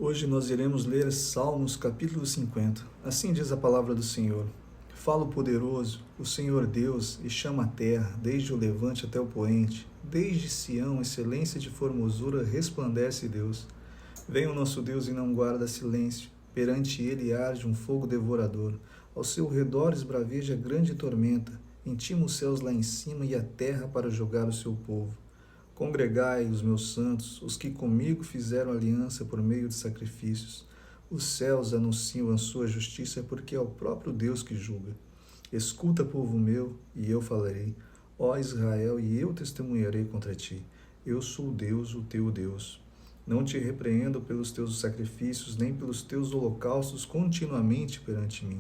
Hoje nós iremos ler Salmos capítulo 50. Assim diz a palavra do Senhor. Fala o poderoso, o Senhor Deus, e chama a terra, desde o levante até o poente. Desde Sião, excelência de formosura, resplandece Deus. Vem o nosso Deus e não guarda silêncio. Perante ele arde um fogo devorador. Ao seu redor esbraveja grande tormenta. Intima os céus lá em cima e a terra para julgar o seu povo. Congregai os meus santos, os que comigo fizeram aliança por meio de sacrifícios. Os céus anunciam a sua justiça, porque é o próprio Deus que julga. Escuta, povo meu, e eu falarei. Ó Israel, e eu testemunharei contra ti. Eu sou Deus, o teu Deus. Não te repreendo pelos teus sacrifícios, nem pelos teus holocaustos continuamente perante mim.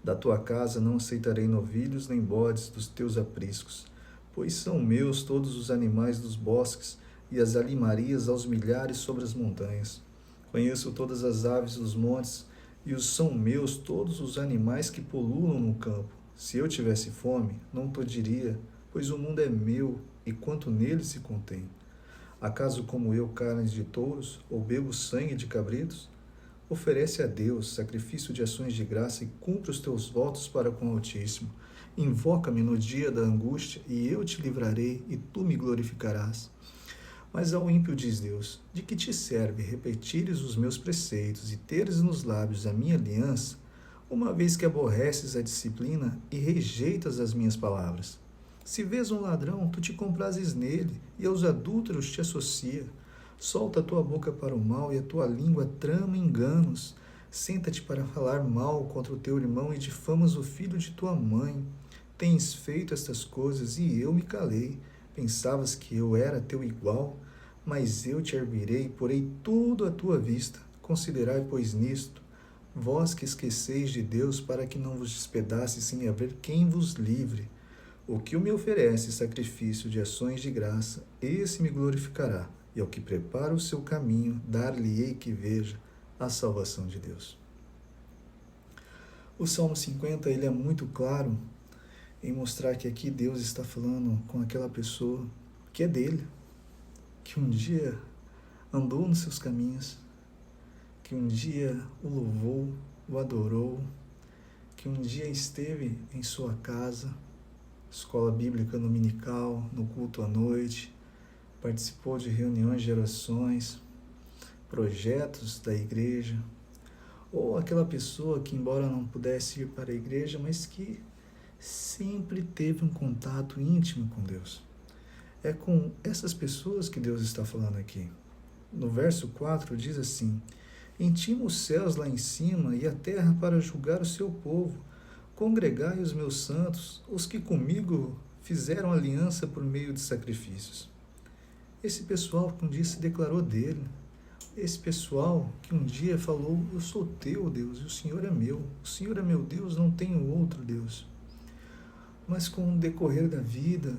Da tua casa não aceitarei novilhos, nem bodes dos teus apriscos. Pois são meus todos os animais dos bosques, e as alimarias aos milhares sobre as montanhas. Conheço todas as aves dos montes, e os são meus todos os animais que pululam no campo. Se eu tivesse fome, não podiria, pois o mundo é meu, e quanto nele se contém. Acaso como eu carnes de touros, ou bebo sangue de cabritos? Oferece a Deus sacrifício de ações de graça e cumpre os teus votos para com o Altíssimo. Invoca-me no dia da angústia, e eu te livrarei, e tu me glorificarás. Mas ao ímpio diz Deus: de que te serve repetires os meus preceitos e teres nos lábios a minha aliança, uma vez que aborreces a disciplina e rejeitas as minhas palavras? Se vês um ladrão, tu te comprases nele, e aos adúlteros te associa. Solta a tua boca para o mal, e a tua língua trama enganos. Senta-te para falar mal contra o teu irmão, e difamas o filho de tua mãe. Tens feito estas coisas, e eu me calei. Pensavas que eu era teu igual? Mas eu te erguerei, porei tudo à tua vista. Considerai, pois, nisto, vós que esqueceis de Deus, para que não vos despedace sem haver quem vos livre. O que me oferece sacrifício de ações de graça, esse me glorificará, e ao que prepara o seu caminho, dar-lhe-ei que veja a salvação de Deus. O Salmo 50 ele é muito claro em mostrar que aqui Deus está falando com aquela pessoa que é dele, que um dia andou nos seus caminhos, que um dia o louvou, o adorou, que um dia esteve em sua casa, escola bíblica dominical, no culto à noite, participou de reuniões de orações, projetos da igreja, ou aquela pessoa que, embora não pudesse ir para a igreja, mas que sempre teve um contato íntimo com Deus. É com essas pessoas que Deus está falando aqui. No verso 4 diz assim: intima os céus lá em cima e a terra para julgar o seu povo. Congregai os meus santos, os que comigo fizeram aliança por meio de sacrifícios. Esse pessoal que um dia se declarou dele, esse pessoal que um dia falou: eu sou teu Deus e o Senhor é meu, o Senhor é meu Deus, não tenho outro Deus. Mas com o decorrer da vida,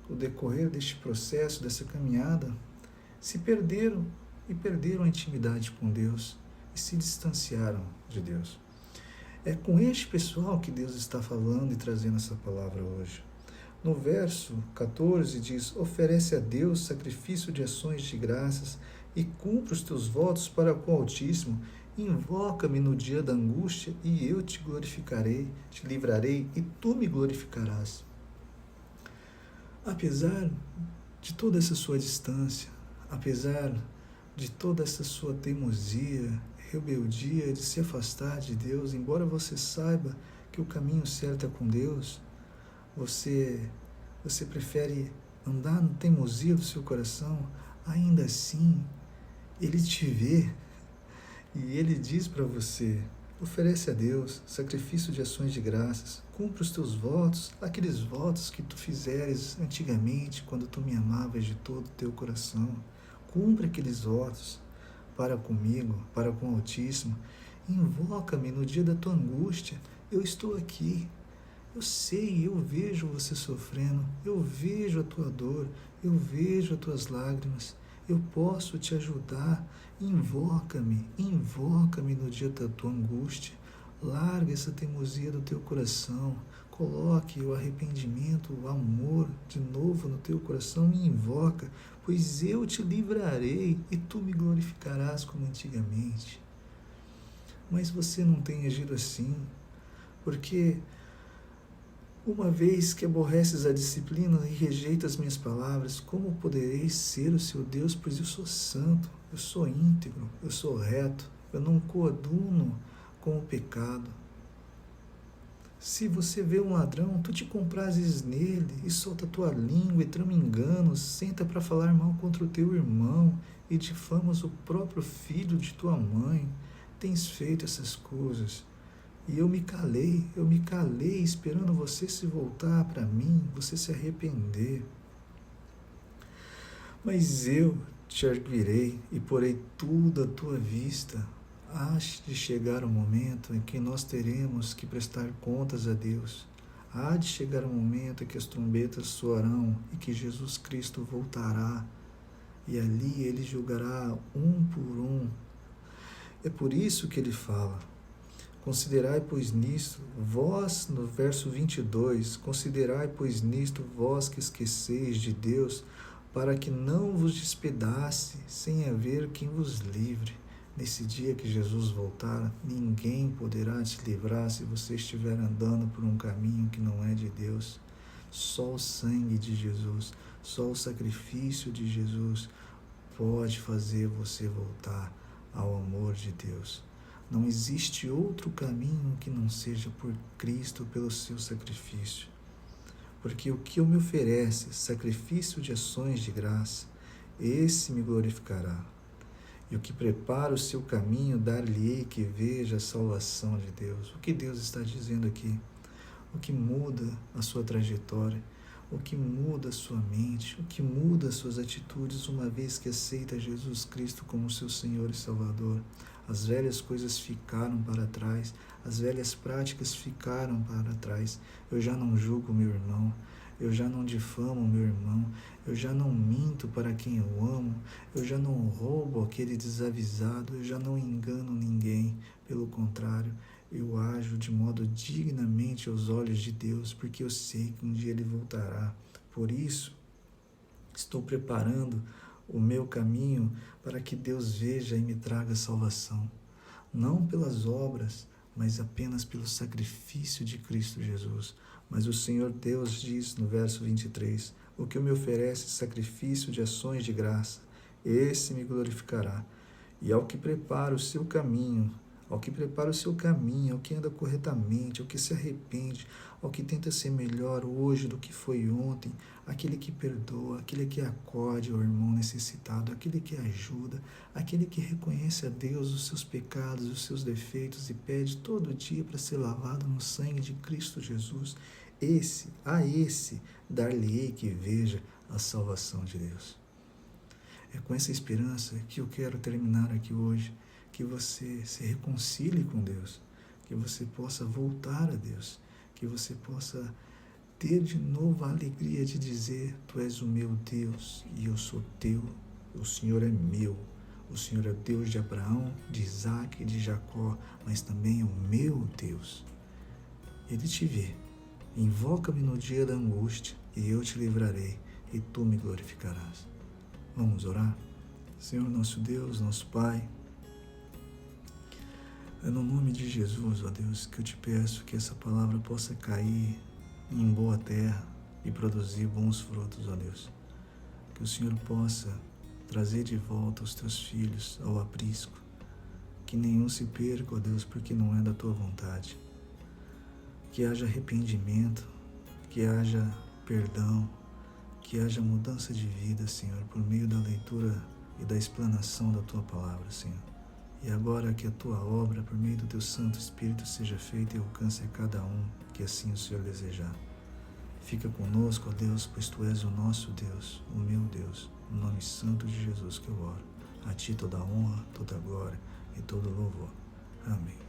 o decorrer deste processo, dessa caminhada, se perderam e perderam a intimidade com Deus e se distanciaram de Deus. É com este pessoal que Deus está falando e trazendo essa palavra hoje. No verso 14 diz: oferece a Deus sacrifício de ações de graças e cumpre os teus votos para com o Altíssimo. Invoca-me no dia da angústia, e eu te glorificarei, te livrarei, e tu me glorificarás. Apesar de toda essa sua distância, apesar de toda essa sua teimosia, rebeldia de se afastar de Deus, embora você saiba que o caminho certo é com Deus, você prefere andar na teimosia do seu coração, ainda assim, Ele te vê e Ele diz para você: oferece a Deus sacrifício de ações de graças, cumpre os teus votos, aqueles votos que tu fizeres antigamente, quando tu me amavas de todo o teu coração. Cumpre aqueles votos para comigo, para com o Altíssimo. Invoca-me no dia da tua angústia, eu estou aqui. Eu sei, eu vejo você sofrendo, eu vejo a tua dor, eu vejo as tuas lágrimas, eu posso te ajudar. Invoca-me no dia da tua angústia. Larga essa teimosia do teu coração. Coloque o arrependimento, o amor de novo no teu coração. Me invoca, pois eu te livrarei e tu me glorificarás como antigamente. Mas você não tem agido assim, porque uma vez que aborreces a disciplina e rejeitas minhas palavras, como poderei ser o seu Deus? Pois eu sou santo, eu sou íntegro, eu sou reto, eu não coaduno com o pecado. Se você vê um ladrão, tu te comprases nele e solta tua língua e trama enganos, senta para falar mal contra o teu irmão e difamas o próprio filho de tua mãe. Tens feito essas coisas. E eu me calei esperando você se voltar para mim, você se arrepender. Mas eu te arguirei e porei tudo à tua vista. Há de chegar o momento em que nós teremos que prestar contas a Deus. Há de chegar o momento em que as trombetas soarão e que Jesus Cristo voltará. E ali ele julgará um por um. É por isso que ele fala: considerai, pois, nisto, vós, no verso 22, considerai, pois, nisto, vós que esqueceis de Deus, para que não vos despedace, sem haver quem vos livre. Nesse dia que Jesus voltar, ninguém poderá te livrar se você estiver andando por um caminho que não é de Deus. Só o sangue de Jesus, só o sacrifício de Jesus pode fazer você voltar ao amor de Deus. Não existe outro caminho que não seja por Cristo, pelo seu sacrifício. Porque o que eu me oferece, sacrifício de ações de graça, esse me glorificará. E o que prepara o seu caminho, dar-lhe-ei que veja a salvação de Deus. O que Deus está dizendo aqui? O que muda a sua trajetória, o que muda a sua mente, o que muda as suas atitudes, uma vez que aceita Jesus Cristo como seu Senhor e Salvador. As velhas coisas ficaram para trás, as velhas práticas ficaram para trás. Eu já não julgo meu irmão, eu já não difamo meu irmão, eu já não minto para quem eu amo, eu já não roubo aquele desavisado, eu já não engano ninguém. Pelo contrário, eu ajo de modo dignamente aos olhos de Deus, porque eu sei que um dia Ele voltará. Por isso, estou preparando o meu caminho para que Deus veja e me traga salvação. Não pelas obras, mas apenas pelo sacrifício de Cristo Jesus. Mas o Senhor Deus diz no verso 23, o que me oferece sacrifício de ações de graça, esse me glorificará. E ao que prepara o seu caminho, ao que anda corretamente, ao que se arrepende, ao que tenta ser melhor hoje do que foi ontem, aquele que perdoa, aquele que acode ao irmão necessitado, aquele que ajuda, aquele que reconhece a Deus os seus pecados, os seus defeitos e pede todo dia para ser lavado no sangue de Cristo Jesus, a esse dar-lhe-ei que veja a salvação de Deus. É com essa esperança que eu quero terminar aqui hoje, que você se reconcilie com Deus, que você possa voltar a Deus, que você possa ter de novo a alegria de dizer: Tu és o meu Deus e eu sou teu, o Senhor é meu. O Senhor é o Deus de Abraão, de Isaac e de Jacó, mas também é o meu Deus. Ele te vê. Invoca-me no dia da angústia e eu te livrarei e tu me glorificarás. Vamos orar? Senhor nosso Deus, nosso Pai, é no nome de Jesus, ó Deus, que eu te peço que essa palavra possa cair em boa terra e produzir bons frutos, ó Deus. Que o Senhor possa trazer de volta os teus filhos ao aprisco. Que nenhum se perca, ó Deus, porque não é da tua vontade. Que haja arrependimento, que haja perdão, que haja mudança de vida, Senhor, por meio da leitura e da explanação da tua palavra, Senhor. E agora que a tua obra, por meio do teu Santo Espírito, seja feita e alcance a cada um, que assim o Senhor desejar. Fica conosco, ó Deus, pois tu és o nosso Deus, o meu Deus, no nome santo de Jesus que eu oro. A ti toda a honra, toda a glória e todo o louvor. Amém.